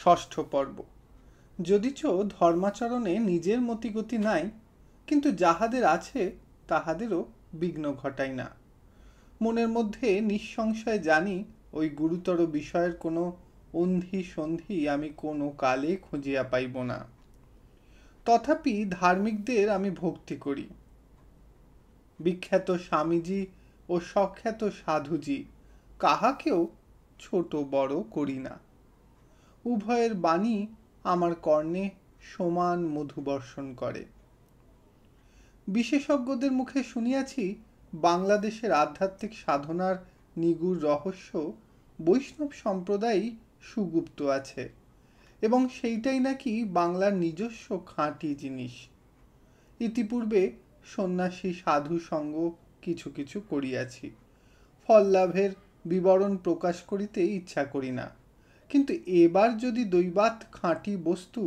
ষষ্ঠ পর্ব। যদিচ ধর্মাচরণে নিজের মতিগতি নাই, কিন্তু যাহাদের আছে তাহাদেরও বিঘ্ন ঘটাই না। মনের মধ্যে নিঃসংশয় জানি ওই গুরুতর বিষয়ের কোনো অন্ধি সন্ধি আমি কোনো কালে খুঁজিয়া পাইব না। তথাপি ধার্মিকদের আমি ভক্তি করি। বিখ্যাত স্বামীজি ও সখ্যাত সাধুজি কাহাকেও ছোট বড় করি না। উভয়ের বাণী আমার কর্ণে সমান মধুবর্ষণ করে। বিশেষজ্ঞদের মুখে শুনিয়াছি বাংলাদেশের আধ্যাত্মিক সাধনার নিগুড় রহস্য বৈষ্ণব সম্প্রদায়ই সুগুপ্ত আছে, এবং সেইটাই নাকি বাংলার নিজস্ব খাঁটি জিনিস। ইতিপূর্বে সন্ন্যাসী সাধু সঙ্গ কিছু কিছু করিয়াছি, ফল লাভের বিবরণ প্রকাশ করিতে ইচ্ছা করি না। কিন্তু এবার যদি দৈবাৎ খাঁটি বস্তু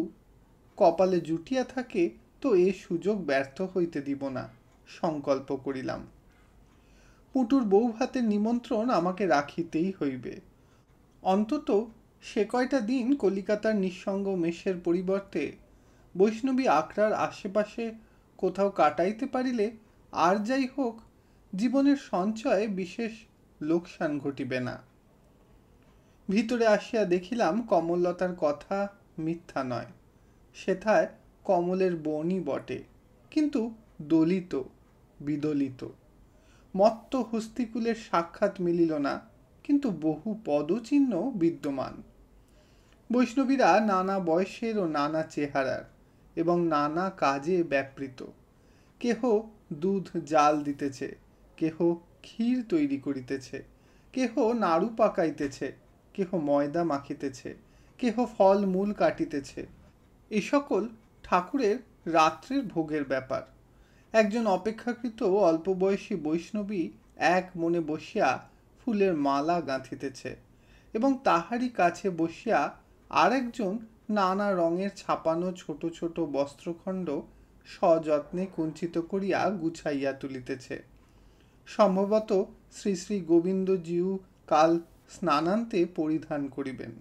কপালে জুটিয়া থাকে তো এ সুযোগ ব্যর্থ হইতে দিব না, সংকল্প করিলাম। পুটুর বউ ভাতের নিমন্ত্রণ আমাকে রাখিতেই হইবে। অন্তত সে কয়টা দিন কলিকাতার নিঃসঙ্গ মেষের পরিবর্তে বৈষ্ণবী আখড়ার আশেপাশে কোথাও কাটাইতে পারিলে আর যাই হোক জীবনের সঞ্চয়ে বিশেষ লোকসান ঘটিবে না। ভিতরে আসিয়া দেখিলাম কমললতার কথা মিথ্যা নয়, সেথায় কমলের বনই বটে, কিন্তু দলিত বিদলিত। মত্ত হস্তিকুলের সাক্ষাৎ মিলিল না, কিন্তু বহু পদচিহ্ন বিদ্যমান। বৈষ্ণবীরা নানা বয়সের ও নানা চেহারার এবং নানা কাজে ব্যাপৃত। কেহ দুধ জাল দিতেছে, কেহ ক্ষীর তৈরি করিতেছে, কেহ নাড়ু পাকাইতেছে, কেহ ময়দা মাখিতেছে, কেহ ফল মূল কাটিতেছে। এ সকল ঠাকুরের রাত্রের ভোগের ব্যাপার। একজন অপেক্ষাকৃত অল্প বয়সী বৈষ্ণবী এক মনে বসিয়া ফুলের মালা গাঁথিতেছে, এবং তাহারই কাছে বসিয়া আর একজন নানা রঙের ছাপানো ছোট ছোট বস্ত্রখণ্ড সযত্নে কুঞ্চিত করিয়া গুছাইয়া তুলিতেছে। সম্ভবত শ্রী শ্রী গোবিন্দজিউ কাল স্নানান্তে পরিধান করিবেন।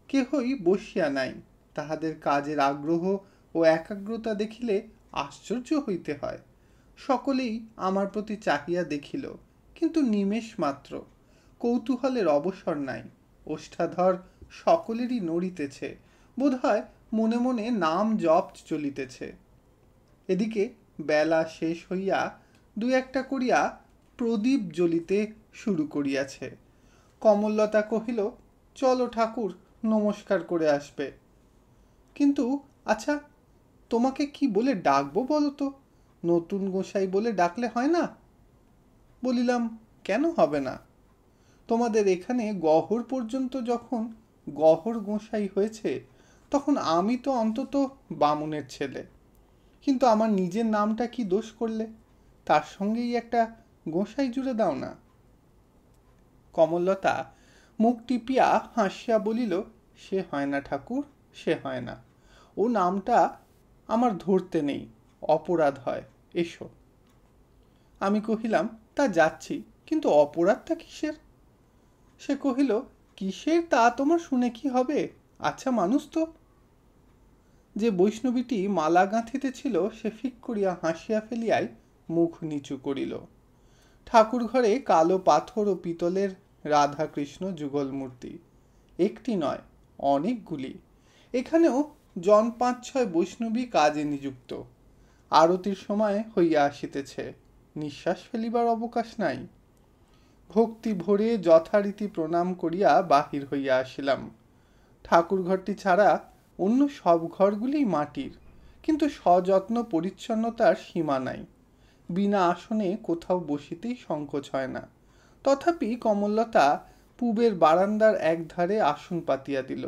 কেহই বসিয়া নাই। তাহাদের কাজের আগ্রহ ও একাগ্রতা দেখিলে আশ্চর্য হইতে হয়। সকলেই আমার প্রতি চাহিয়া দেখিল, কিন্তু নিমেষ মাত্র। কৌতূহলের অবসর নাই। ওষ্ঠাধর সকলেরই নড়িতেছে, বোধহয় মনে মনে নাম জপ চলিতেছে। এদিকে বেলা শেষ হইয়া দু একটা করিয়া প্রদীপ জ্বলিতে শুরু করিয়াছে। কমললতা কহিল, চলো ঠাকুর, নমস্কার করে আসবে। কিন্তু আচ্ছা, তোমাকে কি বলে ডাকবো বলো তো? নতুন গোসাই বলে ডাকলে হয় না? বলিলাম, কেন হবে না? তোমাদের এখানে গহর পর্যন্ত যখন গহর গোসাই হয়েছে, তখন আমি তো অন্তত বামুনের ছেলে। কিন্তু আমার নিজের নামটা কি দোষ করলে? তার সঙ্গেই একটা গোসাই জুড়ে দাও না। কমললতা মুখ টিপিয়া হাসিয়া বলিল, সে হয় না ঠাকুর, সে হয় না। ও নামটা আমার ধরতে নেই, অপরাধ হয়, এসো। আমি কহিলাম, তা যাচ্ছি, কিন্তু অপরাধটা কিসের? সে কহিল, কিসের তা তোমার শুনে কি হবে? আচ্ছা মানুষ তো। যে বৈষ্ণবীটি মালা গাঁথিতে ছিল সে ফিক করিয়া হাসিয়া ফেলিয়াই মুখ নিচু করিল। ঠাকুর ঘরে কালো পাথর ও পিতলের রাধা কৃষ্ণ যুগল মূর্তি, একটি নয় অনেকগুলি। এখানেও জন ৫-৬ বৈষ্ণবী কাজে নিযুক্ত। আরতির সময় হইয়া আসিতেছে, নিঃশ্বাস ফেলিবার অবকাশ নাই। ভক্তি ভরে যথারীতি প্রণাম করিয়া বাহির হইয়া আসিলাম। ঠাকুর ঘরটি ছাড়া অন্য সব ঘরগুলি মাটির, কিন্তু সযত্ন পরিচ্ছন্নতার সীমা নাই। বিনা আসনে কোথাও বসিতেই সংকোচ হয় না। তথাপি কমললতা পূবের বারান্দার একধারে আসন পাতিয়া দিল,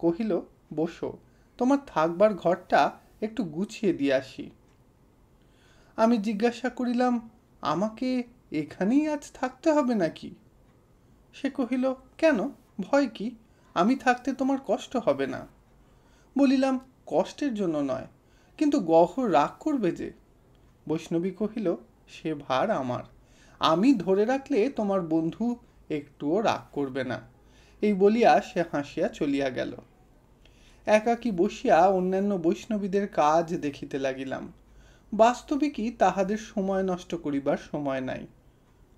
কহিল, বসো, তোমার থাকবার ঘরটা একটু গুছিয়ে দিয়ে আসি। আমি জিজ্ঞাসা করিলাম, আমাকে এখানেই আজ থাকতে হবে নাকি? সে কহিল, কেন, ভয় কি? আমি থাকতে তোমার কষ্ট হবে না। বলিলাম, কষ্টের জন্য নয়, কিন্তু গহর রাগ করবে যে। বৈষ্ণবী কহিল, সে ভার আমার। আমি ধরে রাখলে তোমার বন্ধু একটুও রাগ করবে না। এই বলিয়া সে হাসিয়া চলিয়া গেল। একাকী বসিয়া অন্যান্য বৈষ্ণবীদের কাজ দেখিতে লাগিলাম। বাস্তবিকই তাহাদের সময় নষ্ট করিবার সময় নাই।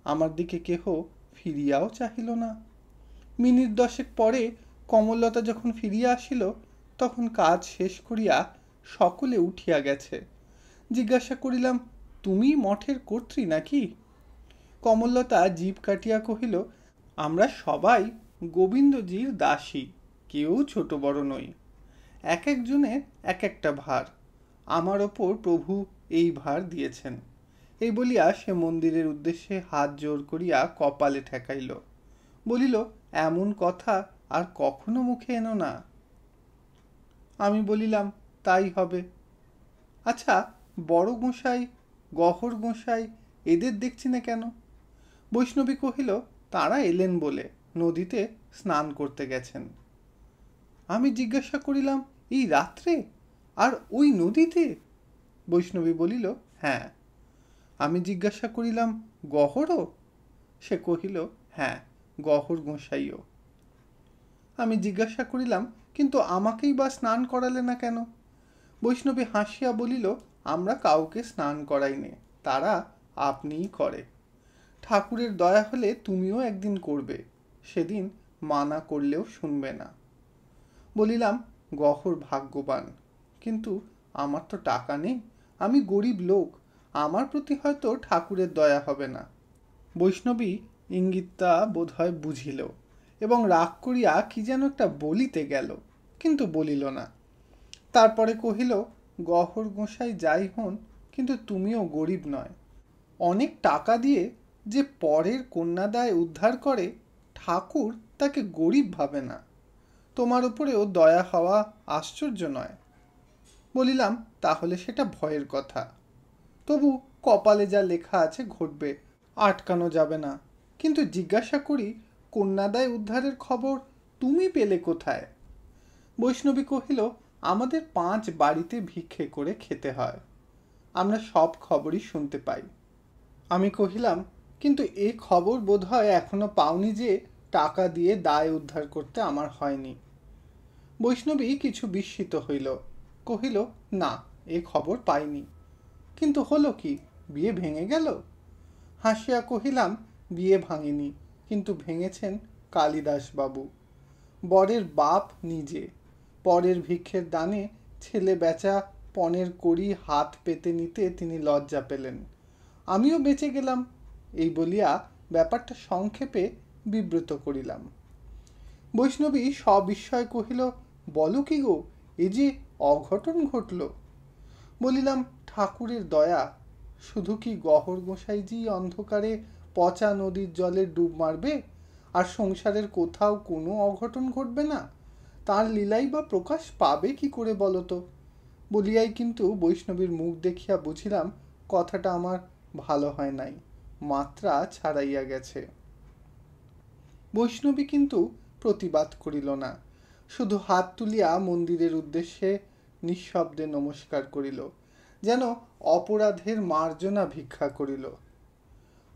আমার দিকে কেহ ফিরিয়াও চাহিল না। মিনিট 10 পরে কমললতা যখন ফিরিয়া আসিল, তখন কাজ শেষ করিয়া সকলে উঠিয়া গেছে। জিজ্ঞাসা করিলাম, তুমি মঠের কর্ত্রী নাকি? কমললতা জিভ কাটিয়া কহিল, আমরা সবাই গোবিন্দজির দাসী, কেউ ছোট বড় নই। এক একজনের এক একটা ভার, আমার ওপর প্রভু এই ভার দিয়েছেন। এই বলিয়া সে মন্দিরের উদ্দেশ্যে হাত জোর করিয়া কপালে ঠেকাইল, বলিল, এমন কথা আর কখনো মুখে এনো না। আমি বলিলাম, তাই হবে। আচ্ছা, বড় গোসাই, গহর গোসাই এদের দেখছি না কেন? বৈষ্ণবী কহিল, তারা এলেন বলে নদীতে স্নান করতে গেছেন। আমি জিজ্ঞাসা করিলাম, এই রাত্রে আর ওই নদীতে? বৈষ্ণবী বলিল, হ্যাঁ। আমি জিজ্ঞাসা করিলাম, গহরও? সে কহিল, হ্যাঁ, গহর গোসাইও। আমি জিজ্ঞাসা করিলাম, কিন্তু আমাকেই বা স্নান করালে না কেন? বৈষ্ণবী হাসিয়া বলিল, আমরা কাউকে স্নান করাইনে, তারা আপনিই করে। ঠাকুরের দয়া হলে তুমিও একদিন করবে, সেদিন মানা করলেও শুনবে না। বলিলাম, গহর ভাগ্যবান, কিন্তু আমার তো টাকা নেই, আমি গরিব লোক, আমার প্রতি হয়তো ঠাকুরের দয়া হবে না। বৈষ্ণবী ইঙ্গিতটা বোধহয় বুঝিল এবং রাগ করিয়া কি যেন একটা বলিতে গেল, কিন্তু বলিল না। তারপরে কহিল, গহর গোসাই যাই হন, কিন্তু তুমিও গরিব নয়। অনেক টাকা দিয়ে যে পরের কন্যাদায় উদ্ধার করে, ঠাকুর তাকে গরিব ভাবে না। তোমার উপরেও দয়া হওয়া আশ্চর্য নয়। বলিলাম, তাহলে সেটা ভয়ের কথা, তবু কপালে যা লেখা আছে ঘটবে, আটকানো যাবে না। কিন্তু জিজ্ঞাসা করি, কন্যাদায় উদ্ধারের খবর তুমি পেলে কোথায়? বৈষ্ণবী কহিল, আমাদের 5 বাড়িতে ভিক্ষে করে খেতে হয়, আমরা সব খবরই শুনতে পাই। আমি কহিলাম, কিন্তু এ খবর বোধ হয় এখনো পাওনি যে টাকা দিয়ে দায় উদ্ধার করতে আমার হয়নি। বৈষ্ণবী কিছু বিস্মিত হইল, কহিল, না, এ খবর পাইনি। কিন্তু হলো কি, বিয়ে ভেঙে গেল? হাসিয়া কহিলাম, বিয়ে ভাঙেনি, কিন্তু ভেঙেছেন কালিদাস বাবু। বরের বাপ নিজে পরের ভিক্ষের দানে ছেলে বেচা পণের কড়ি হাত পেতে নিতে তিনি লজ্জা পেলেন। আমিও বেঁচে গেলাম। এই বলিয়া ব্যাপারটা সংক্ষেপে বিবৃত করিলাম। বৈষ্ণবী সবিস্ময়ে কহিল, বলো কি গো, এ যে অঘটন ঘটল? বলিলাম, ঠাকুরের দয়া। শুধু কি গহর গোসাইজি অন্ধকারে পচা নদীর জলে ডুব মারবে আর সংসারের কোথাও কোনো অঘটন ঘটবে না? তার লীলাই বা প্রকাশ পাবে কি করে বলতো? বলিয়াই কিন্তু বৈষ্ণবীর মুখ দেখিয়া বুঝিলাম কথাটা আমার ভালো হয় নাই, মাত্রা ছাড়াইয়া গেছে। বৈষ্ণবী কিন্তু প্রতিবাদ করিল না, শুধু হাত তুলিয়া মন্দিরের উদ্দেশ্যে নিঃশব্দে নমস্কার করিল, যেন অপরাধের মার্জনা ভিক্ষা করিল।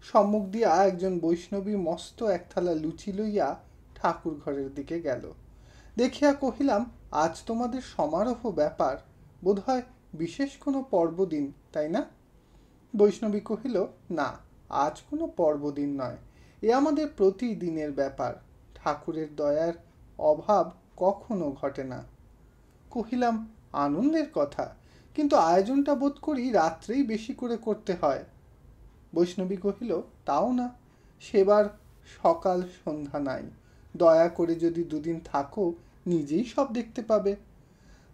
সম্মুখ দিয়া একজন বৈষ্ণবী মস্ত এক থালা লুচি লইয়া ঠাকুর ঘরের দিকে গেল। দেখিয়া কহিলাম, আজ তোমাদের সমারোহ ব্যাপার, বোধহয় বিশেষ কোনো পর্বদিন, তাই না? বৈষ্ণবী কহিল, না, আজ কোনো পর্বদিন নয়, এ আমাদের প্রতিদিনের ব্যাপার। ঠাকুরের দয়ার অভাব কখনো ঘটে না। কহিলাম, আনন্দের কথা, কিন্তু আয়োজনটা বোধ করি রাত্রেই বেশি করে করতে হয়। বৈষ্ণবী কহিল, তাও না, সেবার সকাল সন্ধ্যা নাই, দয়া করে যদি দুদিন থাকো, নিজেই সব দেখতে পাবে।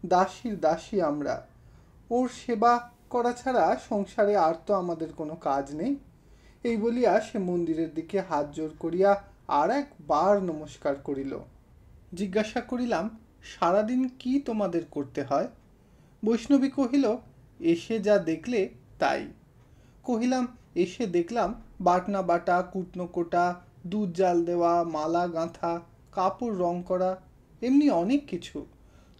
দাসীর দাসী আমরা, ওর সেবা করা ছাড়া সংসারে আর তো আমাদের কোনো কাজ নেই। এই বলিয়া সে মন্দিরের দিকে হাত জোর করিয়া আর একবার নমস্কার করিল। জিজ্ঞাসা করিলাম, সারাদিন কি তোমাদের করতে হয়? বৈষ্ণবী কহিল, এসে যা দেখলে তাই। কহিলাম, এসে দেখলাম বাটনা বাটা, কুটনো কোটা, দুধ জাল দেওয়া, মালা গাঁথা, কাপড় রং করা, এমনি অনেক কিছু।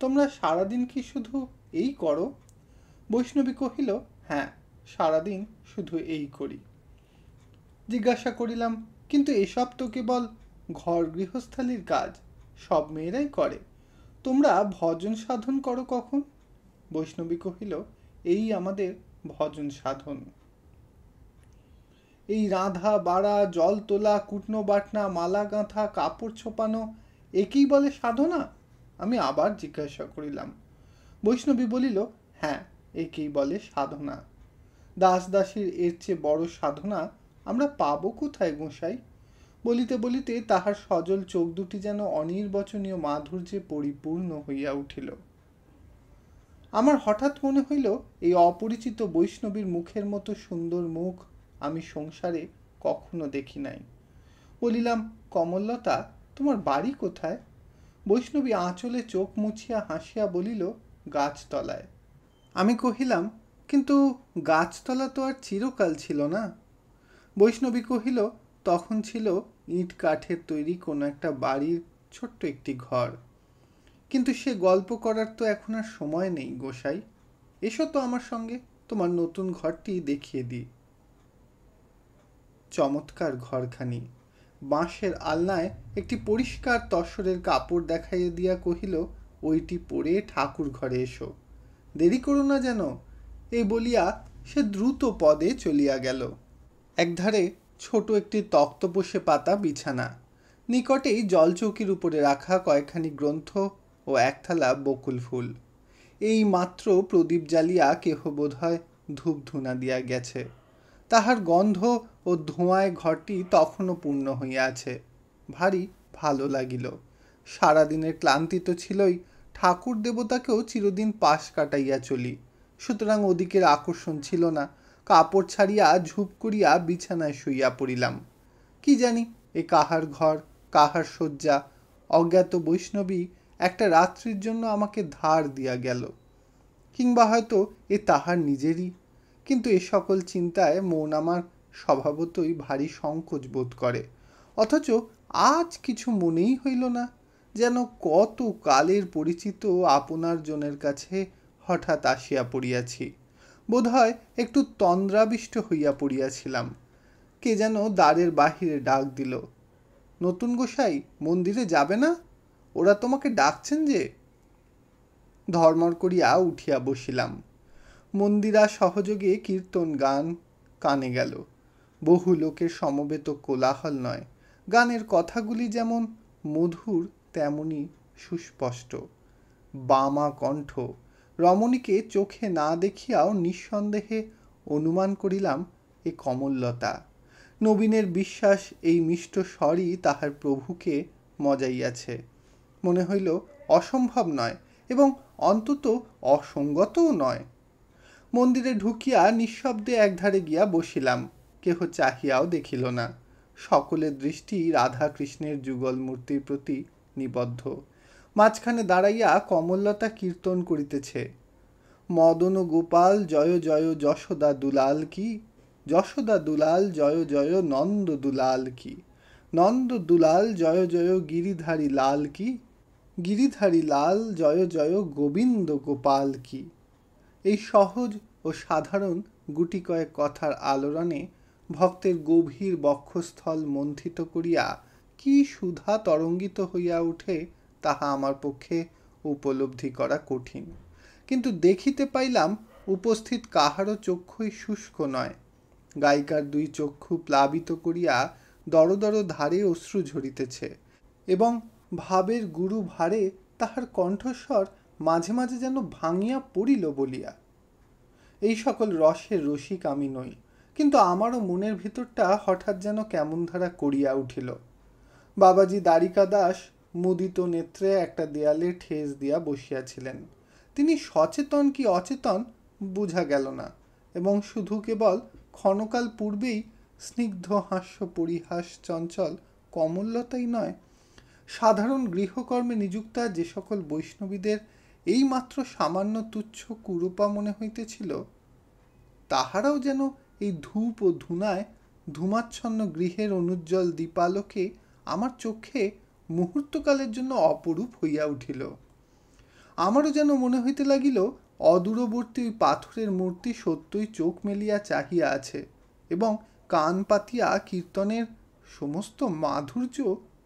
তোমরা সারাদিন কি শুধু এই করো? বৈষ্ণবী কহিল, হ্যাঁ, সারাদিন শুধু এই করি। জিজ্ঞাসা করিলাম, কিন্তু এসব তো কেবল ঘর গৃহস্থালির কাজ, সব মেয়েরাই করে, তোমরা ভজন সাধন করো কখন? বৈষ্ণবী কহিল, এই আমাদের ভজন সাধন। এই রাঁধা বাড়া, জল তোলা, কুটনো বাটনা, মালা গাঁথা, কাপড় ছোপানো, একেই বলে সাধনা? আমি আবার জিজ্ঞাসা করিলাম। বৈষ্ণবী বলিল, হ্যাঁ, একেই বলে সাধনা। দাস দাসীর এর চেয়ে বড় সাধনা আমরা পাবো কোথায় গোসাই? বলিতে বলিতে তাহার সজল চোখ দুটি যেন অনির্বচনীয় মাধুর্যে পরিপূর্ণ হইয়া উঠিল। আমার হঠাৎ মনে হইল, এই অপরিচিত বৈষ্ণবীর মুখের মতো সুন্দর মুখ আমি সংসারে কখনো দেখি নাই। বলিলাম, কমললতা, তোমার বাড়ি কোথায়? বৈষ্ণবী আঁচলে চোখ মুছিয়া হাসিয়া বলিল, গাছতলায়। আমি কহিলাম, কিন্তু গাছতলা তো আর চিরকাল ছিল না। বৈষ্ণবী কহিল, তখন ছিল ইট কাঠের তৈরি কোনো একটা বাড়ির ছোট্ট একটি ঘর। কিন্তু সে গল্প করার তো এখন আর সময় নেই গোসাই। এসো তো আমার সঙ্গে, তোমার নতুন ঘরটি দেখিয়ে দিই। চমৎকার ঘরখানি। বাঁশের আলনায় একটি পরিষ্কার তসরের কাপড় দেখাইয়া দিয়া কহিল, ওইটি পরে ঠাকুর ঘরে এসো, দেরি করো না যেন। এই বলিয়া সে দ্রুত পদে চলিয়া গেল। একধারে ছোট একটি তক্তপোষে পাতা বিছানা, নিকটেই জলচৌকির উপরে রাখা কয়েকখানি গ্রন্থ ও এক থালা বকুল ফুল। এই মাত্র প্রদীপ জ্বালিয়া কেহ বোধ হয় ধূপ ধুনা দিয়া গেছে। তাহার গন্ধ ও ধোঁয়ায় ঘরটি তখনও পূর্ণ হইয়া আছে। ভারী ভালো লাগিল। সারাদিনের ক্লান্তি তো ছিলই, ঠাকুর দেবতাকেও চিরদিন পাশ কাটাইয়া চলি, সুতরাং ওদিকের আকর্ষণ ছিল না। কাপড় ছাড়িয়া ঝুপ করিয়া বিছানায় শুইয়া পড়িলাম। কি জানি এ কাহার ঘর, কাহার শয্যা? অজ্ঞাত বৈষ্ণবী একটা রাত্রির জন্য আমাকে ধার দিয়া গেল, কিংবা হয়তো এ তাহার নিজেরই। কিন্তু এ সকল চিন্তায় মন আমার স্বভাবতই ভারী সংকোচ বোধ করে। অথচ আজ কিছু মনেই হইল না, যেন কত কালের পরিচিত আপনার জনের কাছে হঠাৎ আসিয়া পড়িয়াছি। বোধ হয় একটু তন্দ্রাবিষ্ট হইয়া পড়িয়াছিলাম। কে যেন দ্বারের বাহিরে ডাক দিল, নতুন গোসাই, মন্দিরে যাবে না? ওরা তোমাকে ডাকছেন যে। ধর্মর করিয়া উঠিয়া বসিলাম। মন্দিরা সহযোগে কীর্তন গান কানে গেল। বহু লোকের সমবেত কোলাহল নয়, গানের কথাগুলি যেমন মধুর তেমনি সুস্পষ্ট। বামা কণ্ঠ। রমণীকে চোখে না দেখিয়াও নিঃসন্দেহে অনুমান করিলাম এ কমললতা। নবীনের বিশ্বাস এই মিষ্ট স্বরই তাহার প্রভুকে মজাইয়াছে। মনে হইল অসম্ভব নয়, এবং অন্তত অসঙ্গতও নয়। মন্দিরে ঢুকিয়া নিঃশব্দে একধারে গিয়া বসিলাম। কেহ চাহিয়াও দেখিল না। সকলের দৃষ্টি রাধাকৃষ্ণের যুগল মূর্তির প্রতি নিবদ্ধ। মাঝখানে দাঁড়াইয়া কমললতা কীর্তন করিতেছে, মদন গোপাল জয় জয় যশোদা দুলাল কি, যশোদা দুলাল জয় জয় নন্দ দুলাল কি, নন্দ দুলাল জয় জয় গিরিধারী লাল কি, গিরিধারী লাল জয় জয় গোবিন্দ গোপাল কি। এই সহজ ও সাধারণ গুটি কয়েক কথার আলোড়নে ভক্তের গভীর বক্ষস্থল মন্থিত করিয়া কি সুধা তরঙ্গিত হইয়া উঠে তাহা আমার পক্ষে উপলব্ধি করা কঠিন। কিন্তু দেখিতে পাইলাম উপস্থিত কাহারও চক্ষুই শুষ্ক নয়। গায়িকার দুই চক্ষু প্লাবিত করিয়া দরদর ধারে অশ্রু ঝরিতেছে, এবং ভাবের গুরু ভারে তাহার কণ্ঠস্বর মাঝে মাঝে যেন ভাঙিয়া পড়িল বলিয়া। এই সকল রসের রসিক আমি নই, কিন্তু আমারও মনের ভিতরটা হঠাৎ যেন কেমন ধারা করিয়া উঠিল। বাবাজি দ্বারিকা দাস মুদিত নেত্রে একটা দেয়ালে ঠেস দিয়া বসিয়াছিলেন। তিনি সচেতন কি অচেতন বুঝা গেল না, এবং শুধু কেবল ক্ষণকাল পূর্বেই স্নিগ্ধ হাস্য পরিহাস চঞ্চল কমললতাই নয়, সাধারণ গৃহকর্মে নিযুক্তা যে সকল বৈষ্ণবীদের এই মাত্র সামান্য তুচ্ছ কুরূপা মনে হইতেছিল, তাহারাও যেন এই ধূপ ও ধূনায় ধূমাচ্ছন্ন গৃহের অনুজ্জ্বল দীপালোকে আমার চোখে মুহূর্তকালের জন্য অপরূপ হইয়া উঠিল। আমারও যেন মনে হইতে লাগিল অদূরবর্তী ওই পাথরের মূর্তি সত্যই চোখ মেলিয়া চাহিয়া আছে, এবং কান পাতিয়া কীর্তনের সমস্ত মাধুর্য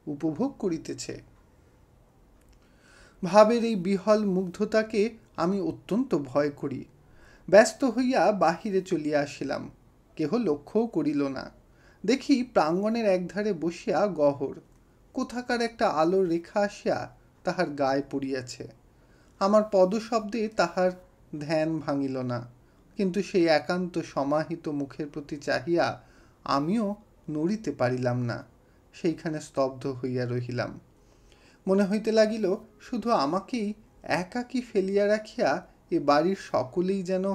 উপভোগ করিতেছে। ভাবের এই বিহল মুগ্ধতাকে আমি অত্যন্ত ভয় করি। ব্যস্ত হইয়া বাহিরে চলিয়া আসিলাম, কেহ লক্ষ্যও করিল না। দেখি প্রাঙ্গণের একধারে বসিয়া গহর কোথাকার একটা আলোর রেখা আসিয়া তাহার গায়ে পড়িয়াছে। আমার পদশব্দে তাহার ধ্যান ভাঙিল না, কিন্তু সেই একান্ত সমাহিত মুখের প্রতি চাহিয়া আমিও নড়িতে পারিলাম না, সেইখানে স্তব্ধ হইয়া রহিলাম। মনে হইতে লাগিল শুধু আমাকেই একাকী ফেলিয়া রাখিয়া এ বাড়ির সকলেই যেন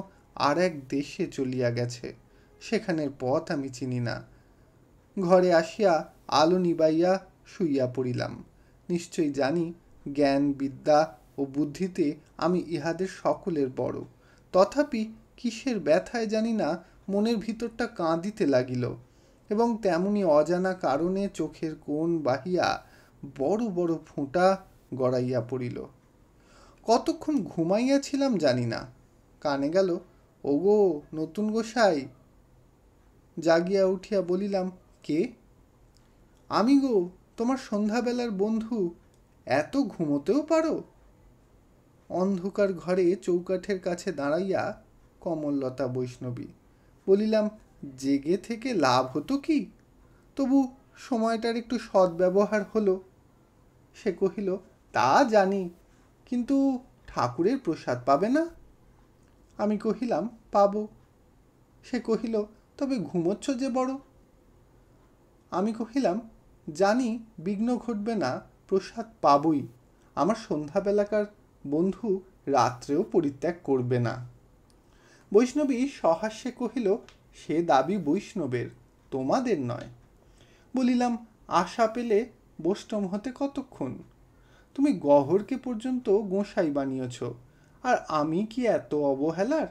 আর এক দেশে চলিয়া গেছে, সেখানের পথ আমি চিনি না। ঘরে আসিয়া আলো নিবাইয়া শুইয়া পড়িলাম। নিশ্চয়ই জানি জ্ঞান বিদ্যা ও বুদ্ধিতে আমি ইহাদের সকলের বড়, তথাপি কিসের ব্যথায় জানি না মনের ভিতরটা কাঁদিতে লাগিল, এবং তেমনি অজানা কারণে চোখের কোণ বাহিয়া বড় বড় ফোঁটা গড়াইয়া পড়িল। কতক্ষণ ঘুমাইয়াছিলাম জানি না। কানে গেল, ওগো নতুন গোসাই। জাগিয়া উঠিয়া বলিলাম, কে? আমি গো, তোমার সন্ধ্যাবেলার বন্ধু। এত ঘুমোতেও পারো? অন্ধকার ঘরে চৌকাঠের কাছে দাঁড়াইয়া কমললতা বৈষ্ণবী। বলিলাম, জেগে থেকে লাভ হতো কি? তবু সময়টার একটু সদ্ব্যবহার হলো। সে কহিল, তা জানি, কিন্তু ঠাকুরের প্রসাদ পাবে না? আমি কহিলাম, পাব। সে কহিল, তবে ঘুমোচ্ছ যে বড়। আমি কহিলাম, জানি বিঘ্ন ঘটবে না, প্রসাদ পাবই। আমার সন্ধ্যাবেলাকার বন্ধু রাত্রেও পরিত্যাগ করবে না। বৈষ্ণবী সহাস্যে কহিল, সে দাবি বৈষ্ণবের, তোমাদের নয়। বলিলাম, আশা পেলে বৈষ্ণব হতে কতক্ষণ? তুমি গহরকে পর্যন্ত গোসাই বানিয়েছ, আর আমি কি এত অবহেলার?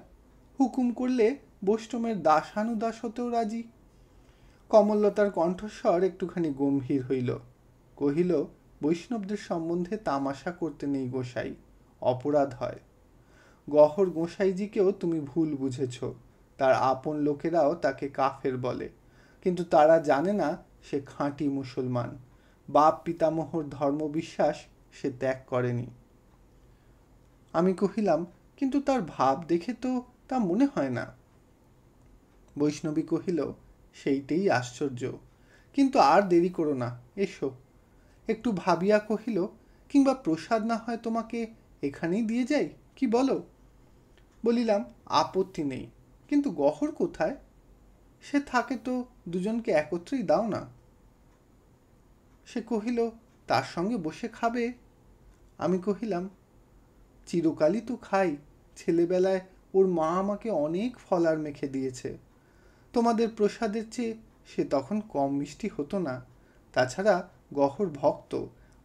হুকুম করলে বৈষ্ণবের দাসানুদাস হতেও রাজি। কমললতার কণ্ঠস্বর একটুখানি গম্ভীর হইল। কহিল, বৈষ্ণবদের সম্বন্ধে তামাশা করতে নেই গোসাই, অপরাধ হয়। গহর গোসাইজিকেও তুমি ভুল বুঝেছ। তার আপন লোকেরাও তাকে কাফের বলে, কিন্তু তারা জানে না সে খাঁটি মুসলমান। বাপ পিতামহর ধর্মবিশ্বাস সে ত্যাগ করেনি। আমি কহিলাম, কিন্তু তার ভাব দেখে তো তা মনে হয় না। বৈষ্ণবী কহিল, সেইটেই আশ্চর্য। কিন্তু আর দেরি করো না, এসো। একটু ভাবিয়া কহিল, কিংবা প্রসাদ না হয় তোমাকে এখানেই দিয়ে যাই, কি বলো? বলিলাম, আপত্তি নেই, কিন্তু গহর কোথায়? সে থাকে তো দুজনকে একত্রেই দাও না। সে কহিল, তার সঙ্গে বসে খাবে? আমি কহিলাম, চিরকালই তো খাই। ছেলেবেলায় ওর মা আমাকে অনেক ফলার মেখে দিয়েছে। তোমাদের প্রসাদের চেয়ে সে তখন কম মিষ্টি হতো না। তাছাড়া গহর ভক্ত,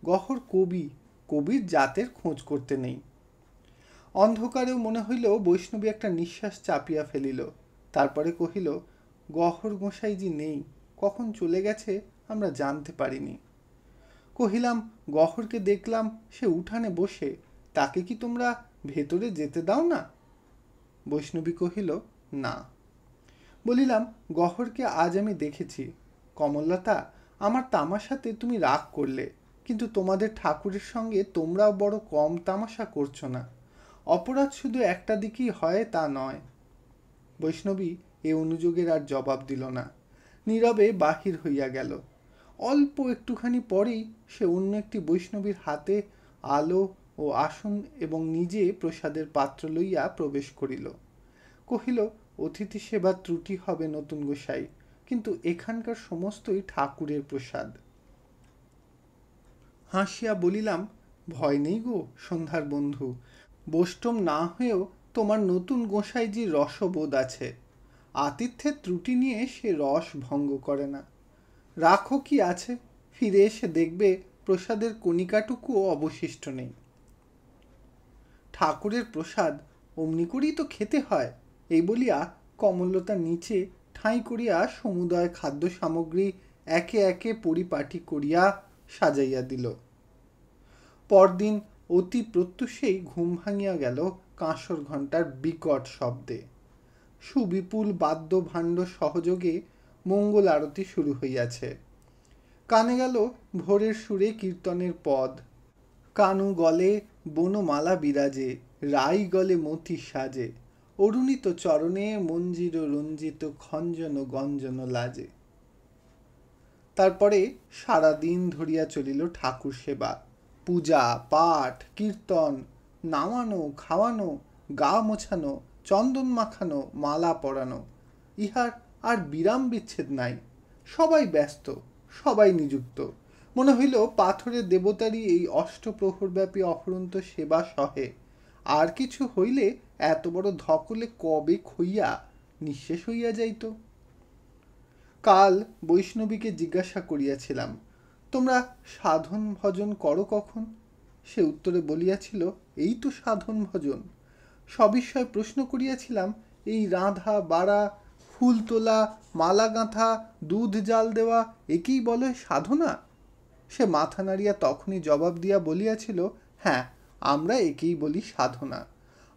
গহর কবি, কবির জাতের খোঁজ করতে নেই। অন্ধকারেও মনে হইল বৈষ্ণবী একটা নিঃশ্বাস চাপিয়া ফেলিল। তারপরে কহিল, গহর গোসাইজি নেই, কখন চলে গেছে আমরা জানতে পারিনি। কহিলাম, গহরকে দেখলাম সে উঠানে বসে, তাকে কি তোমরা ভেতরে যেতে দাও না? বৈষ্ণবী কহিল, না। বলিলাম, গহরকে আজ আমি দেখেছি। কমললতা, আমার তামাশাতে তুমি রাগ করলে, কিন্তু তোমাদের ঠাকুরের সঙ্গে তোমরাও বড় কম তামাশা করছো না। অপরাধ শুধু একটা দিকেই হয় তা নয়। বৈষ্ণবী এ অনুযোগের আর জবাব দিল না, নীরবে বাহির হইয়া গেল। অল্প একটুখানি পরেই সে অন্য একটি বৈষ্ণবীর হাতে আলো ও আসন এবং নিজে প্রসাদের পাত্র লইয়া প্রবেশ করিল। কহিল, অতিথি সেবার ত্রুটি হবে নতুন গোসাই, কিন্তু এখানকার সমস্তই ঠাকুরের প্রসাদ। হাসিয়া বলিলাম, ভয় নেই গো সন্ধ্যার বন্ধু, বৈষ্ণব না হয়েও তোমার নতুন গোসাইজির রসবোধ আছে। আতিথ্যের ত্রুটি নিয়ে সে রস ভঙ্গ করে না। রাখো কি আছে, ফিরে এসে দেখবে প্রসাদের কণিকাটুকুও অবশিষ্ট নেই। ঠাকুরের প্রসাদ অমনি করেই তো খেতে হয়। এই বলিয়া কমললতা নিচে ঠাঁই করিয়া সমুদয় খাদ্য সামগ্রী একে একে পরিপাটি করিয়া সাজাইয়া দিল। পরদিন অতি প্রত্যুষেই ঘুম ভাঙিয়া গেল কাঁসর ঘণ্টার বিকট শব্দে। সুবিপুল বাদ্য ভাণ্ড সহযোগে মঙ্গল আরতি শুরু হইয়াছে। কানে গেল ভোরের সুরে কীর্তনের পদ। কানু গলে বনমালা বিরাজে, রাই গলে মতি সাজে, অরুণিত চরণে মঞ্জির রঞ্জিত খঞ্জন গঞ্জন লাজে। তারপরে সারাদিন ধরিয়া চলিল ঠাকুর সেবা, পূজা পাঠ কীর্তন, নামানো খাওয়ানো, গা মোছানো, চন্দন মাখানো, মালা পরানো, ইহার আর বিরাম বিচ্ছেদ নাই। সবাই ব্যস্ত, সবাই নিযুক্ত। মনে হইল পাথরের দেবতারই এই অষ্টপ্রহরব্যাপী অফুরন্ত সেবা সহে। আর কিছু হইলে এত বড় ধকলে কবে খইয়া নিঃশেষ হইয়া যাইত। কাল বৈষ্ণবীকে জিজ্ঞাসা করিয়াছিলাম, তোমরা সাধন ভজন করো কখন? সে উত্তরে বলিয়াছিল, এই তো সাধন ভজন। সবিষয় প্রশ্ন করিয়াছিলাম, এই রাঁধা বাড়া, ফুল তোলা, মালা গাঁথা, দুধ জাল দেওয়া, একেই বলে সাধনা? সে মাথা নাড়িয়া তখনই জবাব দিয়া বলিয়াছিল, হ্যাঁ, আমরা একেই বলি সাধনা।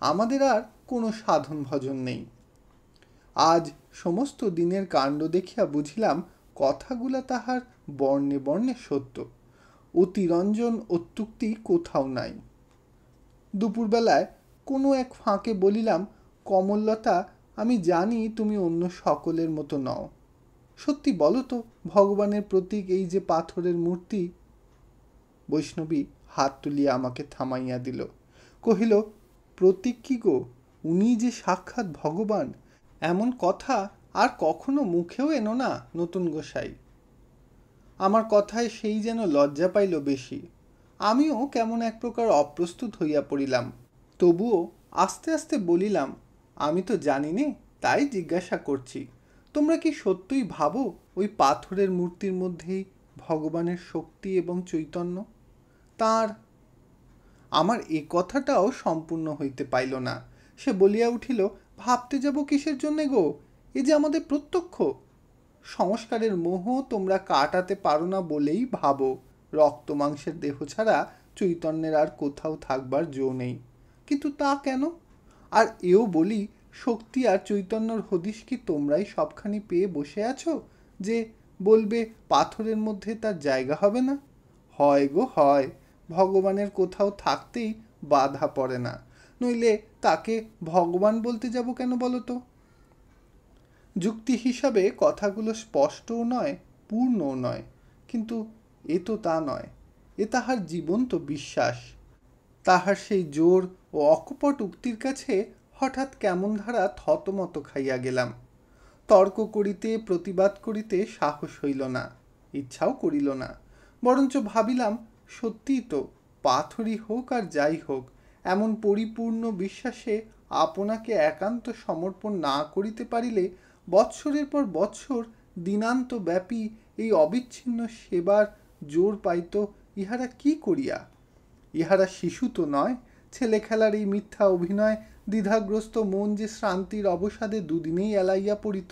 আমাদের আর কোনো সাধন ভজন নেই। আজ সমস্ত দিনের কাণ্ড দেখিয়া বুঝিলাম কথাগুলা তাহার বর্ণে বর্ণে সত্য। অতিরঞ্জন অত্যুক্তি কোথাও নাই। দুপুরবেলায় কোনো এক ফাঁকে বলিলাম, কমললতা, আমি জানি তুমি অন্য সকলের মতো নও। সত্যি বলো তো, ভগবানের প্রতীক এই যে পাথরের মূর্তি। বৈষ্ণবী হাত তুলিয়া আমাকে থামাইয়া দিল, কহিল, প্রতীক কি গো? উনি যে সাক্ষাৎ ভগবান, এমন কথা আর কখনো মুখেও এনো না নতুন গোসাই। আমার কথায় সেই যেন লজ্জা পাইল বেশি। আমিও কেমন এক প্রকার অপ্রস্তুত হইয়া পড়িলাম। তবুও আস্তে আস্তে বলিলাম, আমি তো জানি নে, তাই জিজ্ঞাসা করছি। তোমরা কি সত্যই ভাবো ওই পাথরের মূর্তির মধ্যেই ভগবানের শক্তি এবং চৈতন্য? তার আমার এ কথাটাও সম্পূর্ণ হইতে পাইল না। সে বলিয়া উঠিল, ভাবতে যাব কিসের জন্যে গো? এ যে আমাদের প্রত্যক্ষ। সংস্কারের মোহ তোমরা কাটাতে পারো না বলেই ভাবো রক্ত মাংসের দেহ ছাড়া চৈতন্যের আর কোথাও থাকবার জো নেই। কিন্তু তা কেন? আর এও বলি, শক্তি আর চৈতন্যর হদিশ কি তোমরাই সবখানি পেয়ে বসে আছো যে বলবে পাথরের মধ্যে তার জায়গা হবে না? হয় গো হয়, ভগবানের কোথাও থাকতেই বাধা পড়ে না, নইলে তাকে ভগবান বলতে যাব কেন বলো তো? যুক্তি হিসাবে কথাগুলো স্পষ্টও নয়, পূর্ণও নয়, কিন্তু এ তো তা নয়। এ তাহার জীবন্ত বিশ্বাস। তাহার সেই জোর ও অকপট উক্তির কাছে হঠাৎ কেমন ধারা থতমত খাইয়া গেলাম। তর্ক করিতে প্রতিবাদ করিতে সাহস হইল না, ইচ্ছাও করিল না। বরঞ্চ ভাবিলাম, সত্যিই তো, পাথরই হোক আর যাই হোক, এমন পরিপূর্ণ বিশ্বাসে আপনাকে একান্ত সমর্পণ না করিতে পারিলে বৎসরের পর বৎসর দিনান্ত ব্যাপী এই অবিচ্ছিন্ন সেবার জোর পাইত ইহারা কি করিয়া? ইহারা শিশু তো নয়, ছেলে খেলার এই মিথ্যা অভিনয় দ্বিধাগ্রস্ত মন যে শ্রান্তির অবসাদে দুদিনেই এলাইয়া পড়িত।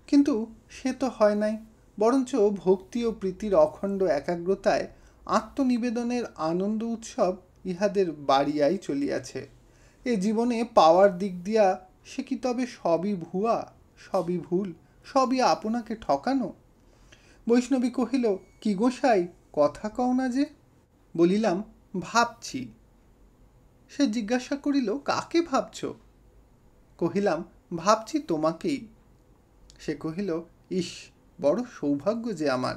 কিন্তু সে তো হয় নাই, বরঞ্চ ভক্তি ও প্রীতির অখণ্ড একাগ্রতায় আত্মনিবেদনের আনন্দ উৎসব ইহাদের বাড়িয়াই চলিয়াছে। এ জীবনে পাওয়ার দিক দিয়া সে কি তবে সবই ভুয়া, সবই ভুল, সবই আপনাকে ঠকানো? বৈষ্ণবী কহিল, কি গোসাই, কথা কও না যে? বলিলাম, ভাবছি। সে জিজ্ঞাসা করিল, কাকে ভাবছ? কহিলাম, ভাবছি তোমাকেই। সে কহিল, ইস, বড় সৌভাগ্য যে আমার।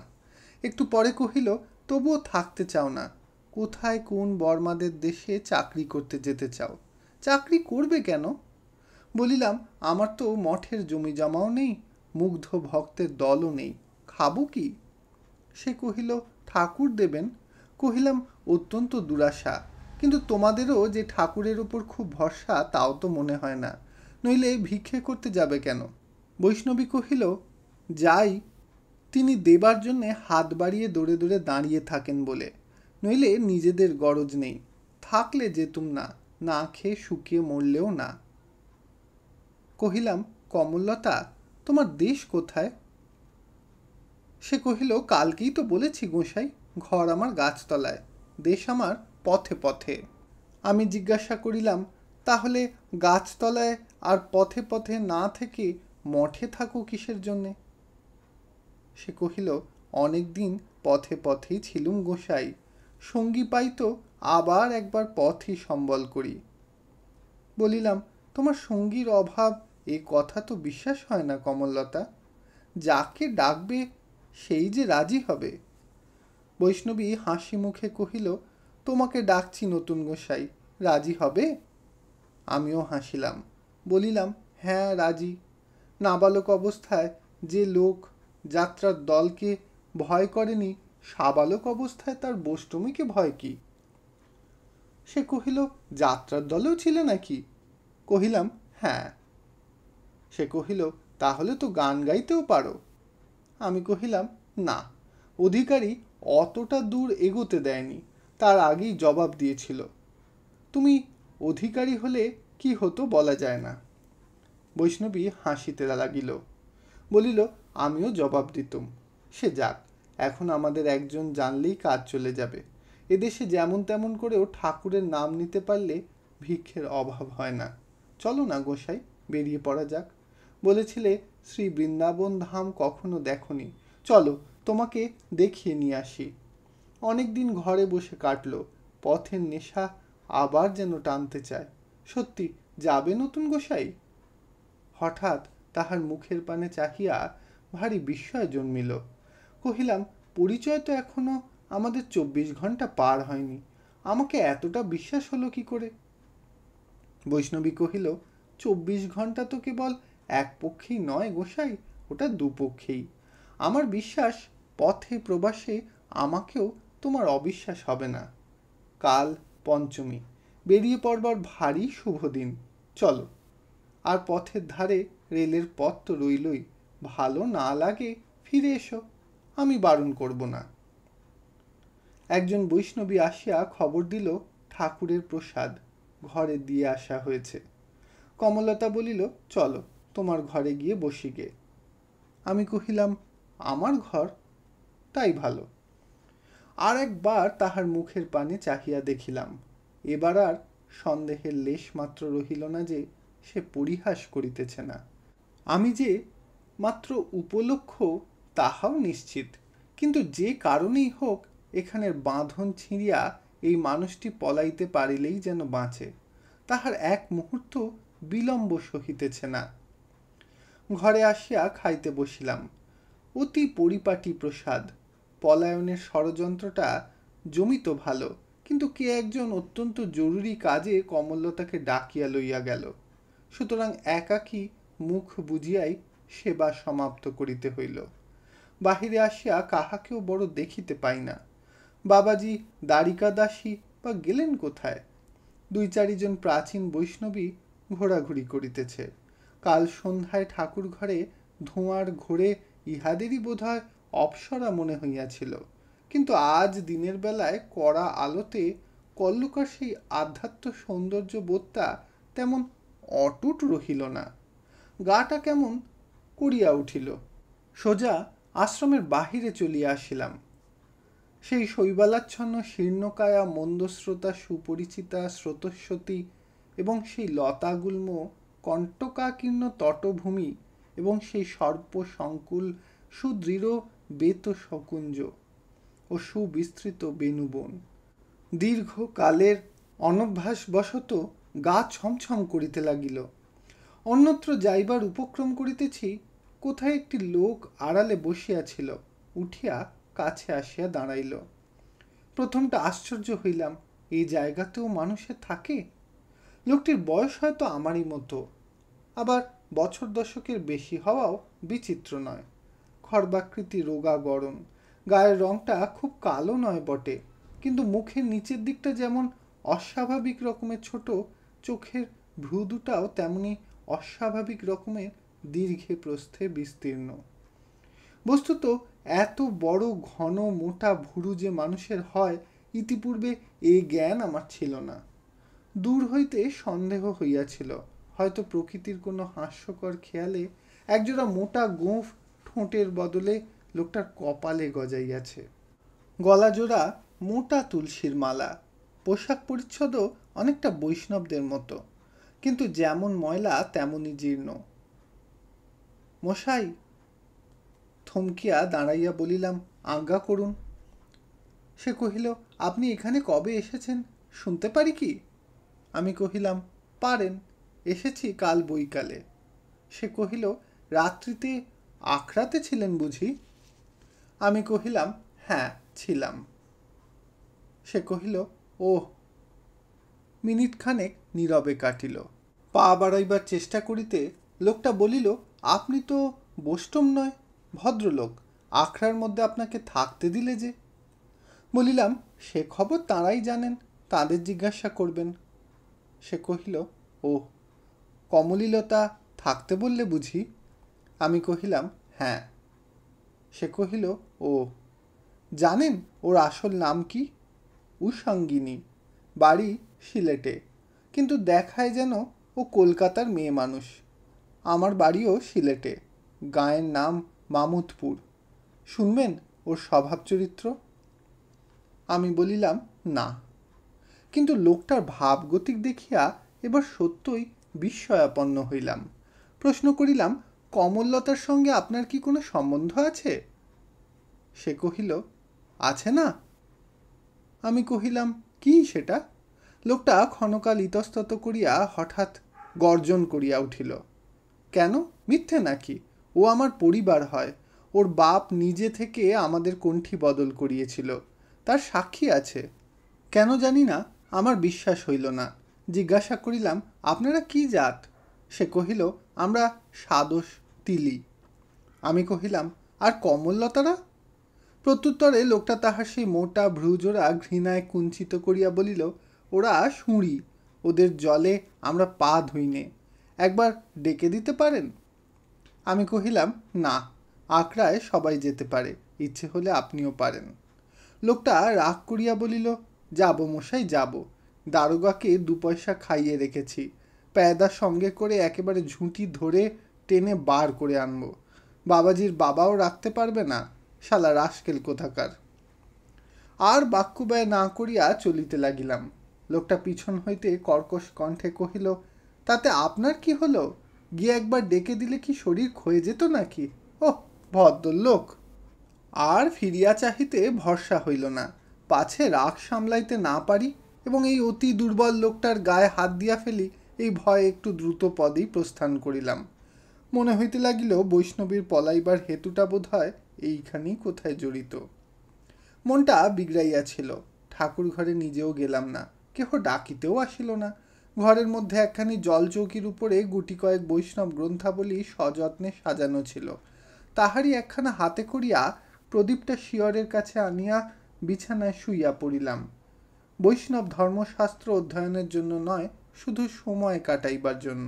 একটু পরে কহিল, তবুও থাকতে চাও না? কোথায় কোন বর্মাদের দেশে চাকরি করতে যেতে চাও? চাকরি করবে কেন? বলিলাম, আমার তো মঠের জমি জমাও নেই, মুগ্ধ ভক্তের দলও নেই, খাবো কি? সে কহিল, ঠাকুর দেবেন। কহিলাম, অত্যন্ত দুরাশা, কিন্তু তোমাদেরও যে ঠাকুরের ওপর খুব ভরসা তাও তো মনে হয় না, নইলে ভিক্ষে করতে যাবে কেন? বৈষ্ণবী কহিল, যাই, তিনি দেবার জন্যে হাত বাড়িয়ে দৌড়ে দৌড়ে দাঁড়িয়ে থাকেন বলে, নইলে নিজেদের গরজ নেই। থাকলে যেতুম না, না খেয়ে শুকিয়ে মরলেও না। কহিলাম, কমললতা, তোমার দেশ কোথায়? সে কহিল, কালকেই তো বলেছি গোসাই, ঘর আমার গাছতলায়, দেশ আমার পথে পথে। আমি জিজ্ঞাসা করিলাম, তাহলে গাছতলায় আর পথে পথে না থেকে মঠে থাকো কিসের জন্যে? সে কহিল, অনেক দিন পথে পথেই ছিলুম গোসাই, সঙ্গী পাই তো আবার একবার পথই সম্বল করি। বলিলাম, তোমার সঙ্গীর অভাব এ কথা তো বিশ্বাস হয় না কমললতা। যাকে ডাকবে সেই যে রাজি হবে। বৈষ্ণবী হাসি মুখে কহিল, তোমাকে ডাকছি নতুন গোসাই, রাজি হবে? আমিও হাসিলাম, বলিলাম, হ্যাঁ রাজি। নাবালক অবস্থায় যে লোক যাত্রার দলকে ভয় করেনি, সাবালক অবস্থায় তার বষ্টমীকে ভয় কি? সে কহিল, যাত্রার দলেও ছিলে নাকি? কহিলাম, হ্যাঁ। সে কহিল, তাহলে তো গান গাইতেও পারো। আমি কহিলাম, না, অধিকারী অতটা দূর এগোতে দেয়নি, তার আগেই জবাব দিয়েছিল। তুমি অধিকারী হলে কি হতো বলা যায় না। বৈষ্ণবী হাসিতে লাগিল, বলিল, আমিও জবাব দিতুম। সে যাক, এখন আমাদের একজন জানলেই কাজ চলে যাবে। এদেশে যেমন তেমন করেও ঠাকুরের নাম নিতে পারলে ভিক্ষের অভাব হয় না। চলো না গোসাই, বেরিয়ে পড়া যাক। বলেছিলে শ্রী বৃন্দাবন ধাম কখনো দেখনি, চলো তোমাকে দেখিয়ে নিয়ে আসি। অনেক দিন ঘরে বসে কাটলো, পথের নেশা আবার যেন টানতে চায়। সত্যি যাবে নতুন গোসাই? হঠাৎ তাহার মুখের পানে চাহিয়া ভারী বিস্ময় জন্মিল। কহিলাম, পরিচয় তো এখনো আমাদের 24 ঘন্টা পার হয়নি, আমাকে এতটা বিশ্বাস হলো কি করে? বৈষ্ণবী কহিল, 24 ঘন্টা তো কেবল এক পক্ষেই নয় গোসাই, ওটা দুপক্ষেই। আমার বিশ্বাস পথে প্রবাসে আমাকেও তোমার অবিশ্বাস হবে না। কাল পঞ্চমী, বেরিয়ে পড়বার ভারী শুভ দিন, চলো। আর পথের ধারে রেলের পথ তো রইলই, ভালো না লাগে ফিরে এসো, আমি বারণ করব না। একজন বৈষ্ণবী আসিয়া খবর দিল, ঠাকুরের প্রসাদ ঘরে দিয়ে আসা হয়েছে। কমলতা বলিল, চলো তোমার ঘরে গিয়ে বসি গে। আমি কহিলাম, আমার ঘর? তাই ভালো। আর একবার তাহার মুখের পানে চাহিয়া দেখিলাম। এবার আর সন্দেহের লেশ মাত্র রহিল না যে সে পরিহাস করিতেছে না। আমি যে মাত্র উপলক্ষ তাহাও নিশ্চিত, কিন্তু যে কারণেই হোক এখানের বাঁধন ছিঁড়িয়া এই মানুষটি পলাইতে পারিলেই যেন বাঁচে, তাহার এক মুহূর্ত বিলম্ব সহিতেছে না। ঘরে আসিয়া খাইতে বসিলাম। অতি পরিপাটি প্রসাদ। পলায়নের ষড়যন্ত্রটা জমিত ভালো, কিন্তু কে একজন অত্যন্ত জরুরি কাজে কমললতাকে ডাকিয়া লইয়া গেল। সুতরাং একাকী মুখ বুঝিয়াই সেবা সমাপ্ত করিতে হইল। বাহিরে আসিয়া কাহাকেও বড় দেখিতে পাই না। বাবাজি দ্বারিকা দাসী বা গেলেন কোথায়? 2-4 জন প্রাচীন বৈষ্ণবী ঘোরাঘুরি করিতেছে। কাল সন্ধ্যায় ঠাকুর ঘরে ধোঁয়ার ঘোরে ইহাদেরই বোধহয় অপ্সরা মনে হইয়াছিল, কিন্তু আজ দিনের বেলায় কড়া আলোতে কল্লকার সেই আধ্যাত্ম সৌন্দর্য বোধটা তেমন অটুট রহিল না। গাটা কেমন করিয়া উঠিল। সোজা আশ্রমের বাহিরে চলিয়া আসিলাম। সেই শৈবালাচ্ছন্ন শীর্ণকায়া মন্দস্রোতা সুপরিচিতা স্রোতস্বতী এবং সেই লতাগুল্ম কণ্টকাকীর্ণ তটভূমি এবং সেই সর্প সংকুল সুদৃঢ় বেত সকুঞ্জ ও সুবিস্তৃত বেণুবন। দীর্ঘকালের অনভ্যাসবশত গা ছমছম করিতে লাগিল। অন্যত্র যাইবার উপক্রম করিতেছি, কোথায় একটি লোক আড়ালে বসিয়াছিল, উঠিয়া কাছে আসিয়া দাঁড়াইল। প্রথমটা আশ্চর্য হইলাম, এই জায়গাতেও মানুষের থাকে। লোকটির বয়স হয়তো আমারই মতো, আবার বছর দশকের বেশি হওয়াও বিচিত্র নয়। খর্বাকৃতি রোগা গড়ন, গায়ের রংটা খুব কালো নয় বটে, কিন্তু মুখের নিচের দিকটা যেমন অস্বাভাবিক রকমের ছোট, চোখের ভ্রু দুটাও তেমনি অস্বাভাবিক রকমের দীর্ঘে প্রস্থে বিস্তীর্ণ। বস্তুত এত বড় ঘন মোটা ভুরু যে মানুষের হয়, ইতিপূর্বে এ জ্ঞান আমার ছিল না। দূর হইতে সন্দেহ হইয়াছিল, হয়তো প্রকৃতির কোনো হাস্যকর খেয়ালে একজোড়া মোটা গোঁফ ঠোঁটের বদলে লোকটার কপালে গজাইয়াছে। গলাজোড়া মোটা তুলসীর মালা। পোশাক পরিচ্ছদও অনেকটা বৈষ্ণবদের মতো, কিন্তু যেমন ময়লা তেমনই জীর্ণ। মশাই, থমকিয়া দাঁড়াইয়া বলিলাম, আজ্ঞা করুন। সে কহিল, আপনি এখানে কবে এসেছেন শুনতে পারি কি? আমি কহিলাম, পারেন, এসেছি কাল বৈকালে। সে কহিল, রাত্রিতে আখড়াতে ছিলেন বুঝি? আমি কহিলাম, হ্যাঁ ছিলাম। সে কহিল, ওহ। মিনিটখানেক নীরবে কাটিল। পা বাড়াইবার চেষ্টা করিতে লোকটা বলিল, আপনি তো বৈষ্ণব নয়, ভদ্রলোক, আখড়ার মধ্যে আপনাকে থাকতে দিলে যে? বলিলাম, সে খবর তাঁরাই জানেন, তাঁদের জিজ্ঞাসা করবেন। সে কহিল, ও, কমলীলতা থাকতে বললে বুঝি? আমি কহিলাম, হ্যাঁ। সে কহিল, ও, জানেন ওর আসল নাম কি? উষাঙ্গিনী, বাড়ি সিলেটে, কিন্তু দেখায় যেন ও কলকাতার মেয়ে মানুষ। আমার বাড়িও সিলেটে, গাঁয়ের নাম মামুদপুর। শুনবেন ওর স্বভাব চরিত্র? আমি বলিলাম, না। কিন্তু লোকটার ভাবগতিক দেখিয়া এবার সত্যই বিস্ময়াপন্ন হইলাম। প্রশ্ন করিলাম, কমললতার সঙ্গে আপনার কি কোনো সম্বন্ধ আছে? সে কহিল, আছে না। আমি কহিলাম, কি সেটা? লোকটা ক্ষণকাল ইতস্তত করিয়া হঠাৎ গর্জন করিয়া উঠিল। কেন, মিথ্যে নাকি? ও আমার পরিবার হয়। ওর বাপ নিজে থেকে আমাদের কণ্ঠী বদল করিয়েছিল, তার সাক্ষী আছে। কেন জানি না, আমার বিশ্বাস হইল না। জিজ্ঞাসা করিলাম, আপনারা কি জাত? সে কহিল, আমরা সাদোষ তিলি। আমি কহিলাম, আর কমললতারা? প্রত্যুত্তরে লোকটা তাহার সেই মোটা ভ্রুজোড়া ঘৃণায় কুঞ্চিত করিয়া বলিল, ওরা শুঁড়ি, ওদের জলে আমরা পা ধুইনে, একবার ডেকে দিতে পারেন? আমি কহিলাম, না, আখড়ায় সবাই যেতে পারে, ইচ্ছে হলে আপনিও পারেন। লোকটা রাগ করিয়া বলিল, যাব মশাই যাব, দারোগাকে 2 পয়সা খাইয়ে রেখেছি, প্যায়দা সঙ্গে করে একেবারে ঝুঁটি ধরে টেনে বার করে আনব। বাবাজির বাবাও রাখতে পারবে না, শালা রাস্কেল কোথাকার। আর বাক্য ব্যয় না করিয়া চলিতে লাগিলাম। লোকটা পিছন হইতে কর্কশ কণ্ঠে কহিল, তাতে আপনার কি হলো? গিয়ে একবার ডেকে দিলে কি শরীর ক্ষয়ে যেত নাকি? ওহ, ভদ্রলোক। আর ফিরিয়া চাহিতে ভরসা হইল না, পাছে রাগ সামলাইতে না পারি এবং এই অতি দুর্বল লোকটার গায়ে হাত দিয়া ফেলি, এই ভয়ে একটু দ্রুত পদেই প্রস্থান করিলাম। মনে হইতে লাগিল, বৈষ্ণবীর পলাইবার হেতুটা বোধ হয় এইখানেই কোথায় জড়িত। মনটা বিগড়াইয়াছিল। ঠাকুর ঘরে নিজেও গেলাম না, কেহ ডাকিতেও আসিল না। ঘরের মধ্যে একখানি জলচৌকির উপরে গুটি কয়েক বৈষ্ণব গ্রন্থাবলী সযত্নে সাজানো ছিল। তাহারই একখানা হাতে করিয়া প্রদীপটা শিয়রের কাছে আনিয়া বিছানায় শুইয়া পড়িলাম। বৈষ্ণব ধর্মশাস্ত্র অধ্যয়নের জন্য নয়, শুধু সময় কাটাইবার জন্য।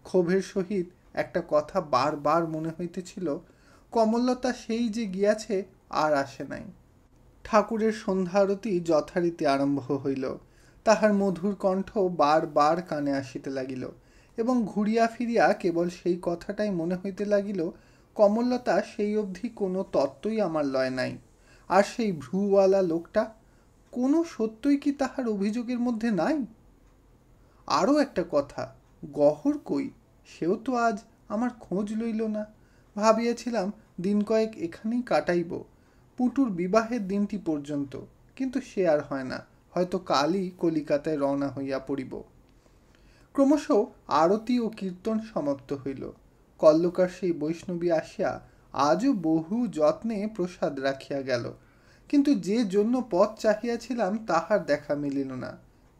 ক্ষোভের সহিত একটা কথা বারবার মনে হইতেছিল, কমললতা সেই যে গিয়াছে, আর আসে নাই। ঠাকুরের সন্ধ্যা আরতি যথারীতি আরম্ভ হইল। তাহার মধুর কণ্ঠ বারবার কানে আসিতে লাগিল এবং ঘুরিয়া ফিরিয়া কেবল সেই কথাটাই মনে হইতে লাগিল, কমললতা সেই অবধি কোনো তত্ত্বই আমার লয় নাই। আর সেই ভ্রুওয়ালা লোকটা, কোনো সত্যই কি তাহার অভিযোগের মধ্যে নাই? আরও একটা কথা, গহর কই, সেও তো আজ আমার খোঁজ লইল না। ভাবিয়াছিলাম দিন কয়েক এখানেই কাটাইব, পুটুর বিবাহের দিনটি পর্যন্ত, কিন্তু সে আর হয় না, হয়তো কালই কলিকাতায় রওনা হইয়া পড়িব। ক্রমশ আরতি ও কীর্তন সমাপ্ত হইল। কল্লকার সেই বৈষ্ণবী আসিয়া আজও বহু যত্নে প্রসাদ রাখিয়া গেল, কিন্তু যে জন্য পথ চাহিয়াছিলাম তাহার দেখা মিলিল না।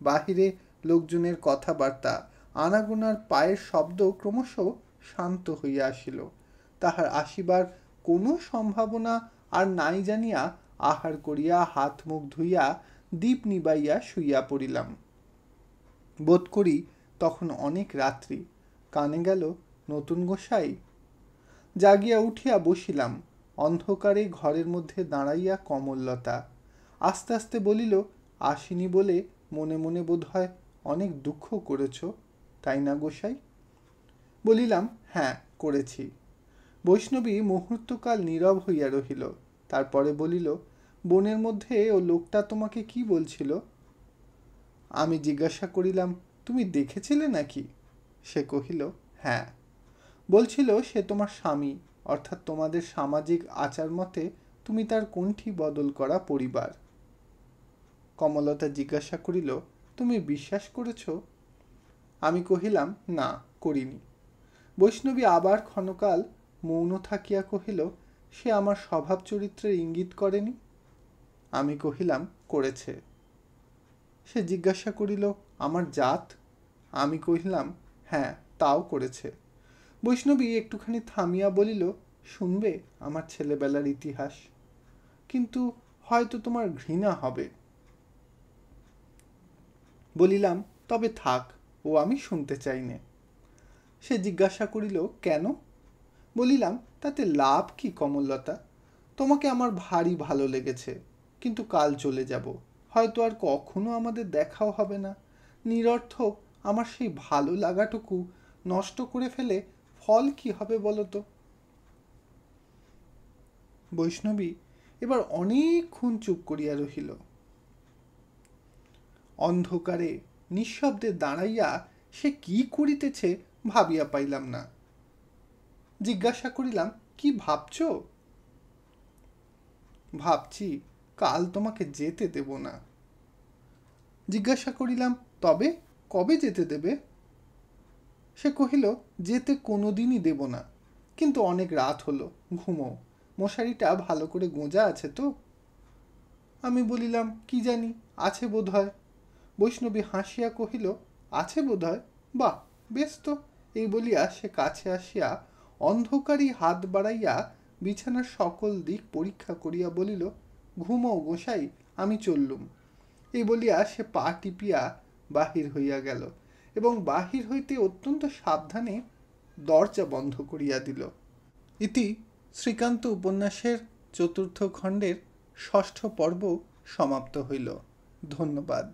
বাহিরে লোকজনের কথাবার্তা, আনাগোনার পায়ের শব্দ ক্রমশ শান্ত হইয়া আসিল। তাহার আসিবার কোনো সম্ভাবনা আর নাই জানিয়া আহার করিয়া হাত মুখ ধুইয়া দীপ নিবাইয়া শুইয়া পড়িলাম। বোধ করি তখন অনেক রাত্রি। কানে গেল, নতুন গোসাই। জাগিয়া উঠিয়া বসিলাম। অন্ধকারে ঘরের মধ্যে দাঁড়াইয়া কমললতা আস্তে আস্তে বলিল, আসিনি বলে মনে মনে বোধ হয় অনেক দুঃখ করেছ, তাই না গোসাই? বলিলাম, হ্যাঁ করেছি। বৈষ্ণবী মুহূর্তকাল নীরব হইয়া রহিল, তারপরে বলিল, বনের মধ্যে ও লোকটা তোমাকে কি বলছিল? আমি জিজ্ঞাসা করিলাম, তুমি দেখেছিলে নাকি? সে কহিল, হ্যাঁ। বলছিল সে তোমার স্বামী, অর্থাৎ তোমাদের সামাজিক আচার মতে তুমি তার কণ্ঠী বদল করা পরিবার। কমলতা জিজ্ঞাসা করিল, তুমি বিশ্বাস করেছ? আমি কহিলাম, না, করিনি। বৈষ্ণবী আবার ক্ষণকাল মৌন থাকিয়া কহিল, সে আমার স্বভাব চরিত্রের ইঙ্গিত করেনি? আমি কহিলাম, করেছে। সে জিজ্ঞাসা করিল, আমার জাত? আমি কহিলাম, হ্যাঁ, তাও করেছে। বৈষ্ণবী একটুখানি থামিয়া বলিল, শুনবে আমার ছেলেবেলার ইতিহাস? কিন্তু হয়তো তোমার ঘৃণা হবে। বলিলাম, তবে থাক, ও আমি শুনতে চাই নে। সে জিজ্ঞাসা করিল, কেন? বলিলাম, তাতে লাভ কি কমললতা? তোমাকে আমার ভারী ভালো লেগেছে, কিন্তু কাল চলে যাব, হয়তো আর কখনো আমাদের দেখাও হবে না। নিরর্থক আমার সেই ভালো লাগাটুকু নষ্ট করে ফেলে ফল কি হবে বলো তো? বৈষ্ণবী এবার অনেকক্ষণ চুপ করিয়া রহিল। অন্ধকারে নিঃশব্দে দাঁড়াইয়া সে কি করিতেছে ভাবিয়া পাইলাম না। জিজ্ঞাসা করিলাম, কি ভাবছ? ভাবছি কাল তোমাকে যেতে দেব না। জিজ্ঞাসা করিলাম, তবে কবে যেতে দেবে? সে কহিল, যেতে কোনোদিনই দেব না, কিন্তু অনেক রাত হলো, ঘুমো, মশারিটা ভালো করে গোঁজা আছে তো? আমি বলিলাম, কি জানি, আছে বোধ হয়। বৈষ্ণবী হাসিয়া কহিল, আছে বোধ হয়? বাহ, বেশ তো। এই বলিয়া সে কাছে আসিয়া অন্ধকারী হাত বাড়াইয়া বিছানার সকল দিক পরীক্ষা করিয়া বলিল, ঘুমো গোসাই, আমি চললুম। এই বলিয়া সে পা টিপিয়া বাহির হইয়া গেল এবং বাহির হইতে অত্যন্ত সাবধানে দরজা বন্ধ করিয়া দিল। ইতি শ্রীকান্ত উপন্যাসের ৪র্থ খণ্ডের ৬ষ্ঠ পর্ব সমাপ্ত হইল। ধন্যবাদ।